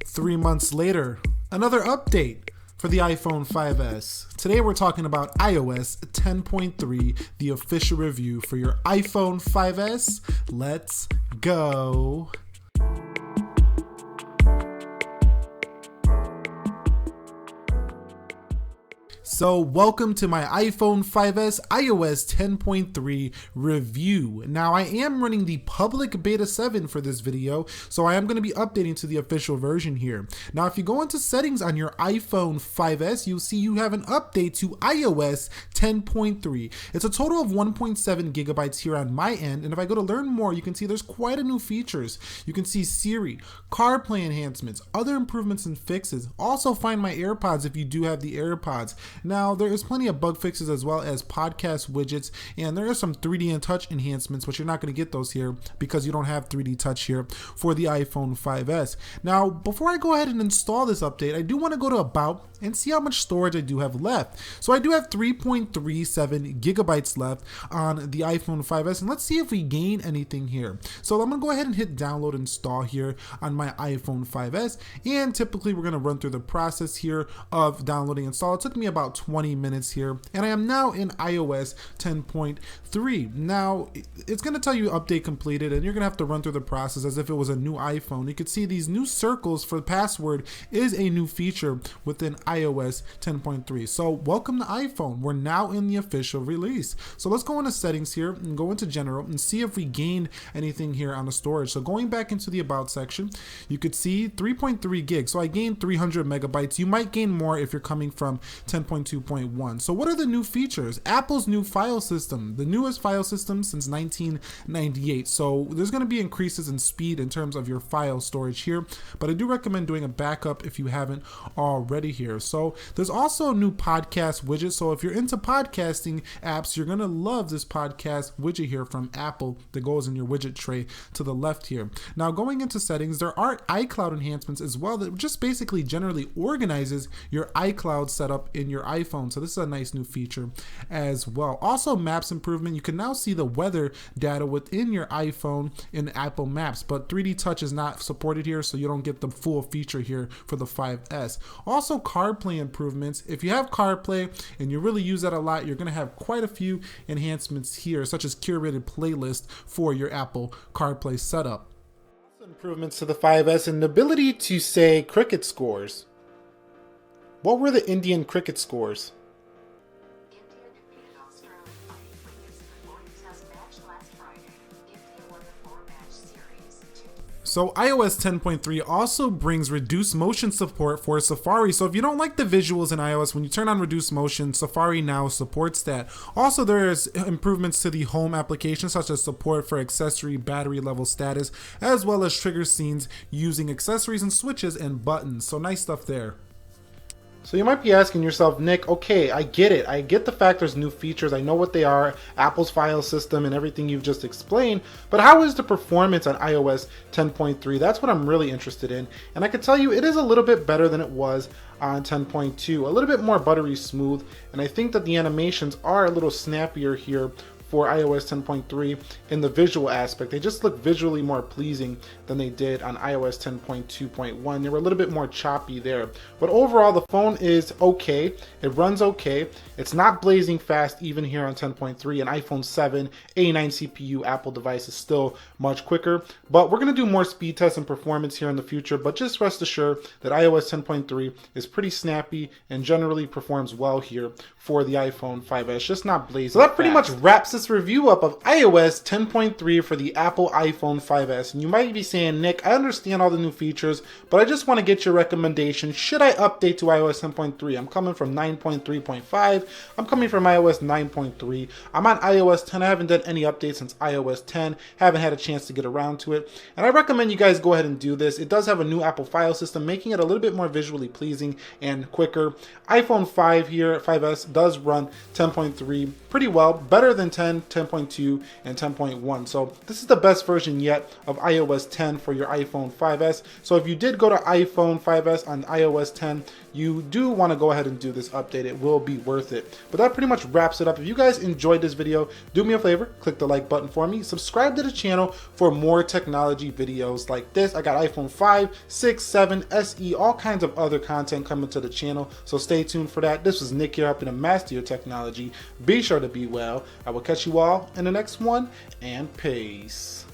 3 months later, another update for the iPhone 5S. Today we're talking about iOS 10.3, the official review for your iPhone 5S. Let's go. So welcome to my iPhone 5S iOS 10.3 review. Now I am running the public beta 7 for this video, so I am going to be updating to the official version here. Now if you go into settings on your iPhone 5S, you'll see you have an update to iOS 10.3. It's a total of 1.7 gigabytes here on my end, and if I go to learn more, you can see there's quite a new features. You can see Siri, CarPlay enhancements, other improvements and fixes. Also find my AirPods if you do have the AirPods. Now, there is plenty of bug fixes as well as podcast widgets, and there are some 3D and touch enhancements, but you're not going to get those here because you don't have 3D touch here for the iPhone 5S. Now, before I go ahead and install this update, I do want to go to About and see how much storage I do have left. So I do have 3.37 gigabytes left on the iPhone 5S, and let's see if we gain anything here. So I'm going to go ahead and hit download and install here on my iPhone 5S, and typically we're going to run through the process here of downloading and install. It took me about 20 minutes here, and I am now in iOS 10.3. Now it's going to tell you update completed, and you're going to have to run through the process as if it was a new iPhone. You can see these new circles for the password is a new feature within iOS 10.3. So welcome to iPhone. We're now in the official release. So let's go into settings here and go into general and see if we gained anything here on the storage. So going back into the about section, you could see 3.3 gigs. So I gained 300 megabytes. You might gain more if you're coming from 10.2.1. So what are the new features? Apple's new file system, the newest file system since 1998. So there's going to be increases in speed in terms of your file storage here, but I do recommend doing a backup if you haven't already here. So there's also a new podcast widget. So if you're into podcasting apps, you're going to love this podcast widget here from Apple that goes in your widget tray to the left here. Now going into settings, there are iCloud enhancements as well that just basically generally organizes your iCloud setup in your iPhone. So this is a nice new feature as well. Also maps improvement. You can now see the weather data within your iPhone in Apple Maps, but 3D touch is not supported here, so you don't get the full feature here for the 5S. Also CarPlay improvements. If you have CarPlay and you really use that a lot, you're going to have quite a few enhancements here, such as curated playlist for your Apple CarPlay setup. Also improvements to the 5S and the ability to say cricket scores. What were the Indian cricket scores? So iOS 10.3 also brings reduced motion support for Safari. So if you don't like the visuals in iOS, when you turn on reduced motion, Safari now supports that. Also, there's improvements to the home application, such as support for accessory battery level status, as well as trigger scenes using accessories and switches and buttons. So nice stuff there. So you might be asking yourself, Nick, okay, I get it. I get the fact there's new features. I know what they are, Apple's file system and everything you've just explained, but how is the performance on iOS 10.3? That's what I'm really interested in. And I can tell you it is a little bit better than it was on 10.2, a little bit more buttery smooth. And I think that the animations are a little snappier here for iOS 10.3 in the visual aspect. They just look visually more pleasing than they did on iOS 10.2.1. They were a little bit more choppy there. But overall, the phone is okay. It runs okay. It's not blazing fast even here on 10.3. An iPhone 7, 89 CPU Apple device is still much quicker. But we're going to do more speed tests and performance here in the future. But just rest assured that iOS 10.3 is pretty snappy and generally performs well here for the iPhone 5S. Just not blazing. So that pretty much wraps this review up of iOS 10.3 for the Apple iPhone 5S. And you might be saying, Nick, I understand all the new features, but I just want to get your recommendation. Should I update to iOS 10.3? I'm coming from 9.3.5. I'm coming from iOS 9.3. I'm on iOS 10. I haven't done any updates since iOS 10. Haven't had a chance to get around to it. And I recommend you guys go ahead and do this. It does have a new Apple file system, making it a little bit more visually pleasing and quicker. iPhone 5 here, 5S, does run 10.3 pretty well, better than 10. 10, 10.2, and 10.1. So this is the best version yet of iOS 10 for your iPhone 5s. So if you did go to iPhone 5s on iOS 10, you do want to go ahead and do this update. It will be worth it. But that pretty much wraps it up. If you guys enjoyed this video, do me a favor, click the like button for me, subscribe to the channel for more technology videos like this. I got iPhone 5, 6, 7, SE, all kinds of other content coming to the channel, so stay tuned for that. This was Nick here, helping to master your technology. Be sure to be well. I will catch you all in the next one, and peace.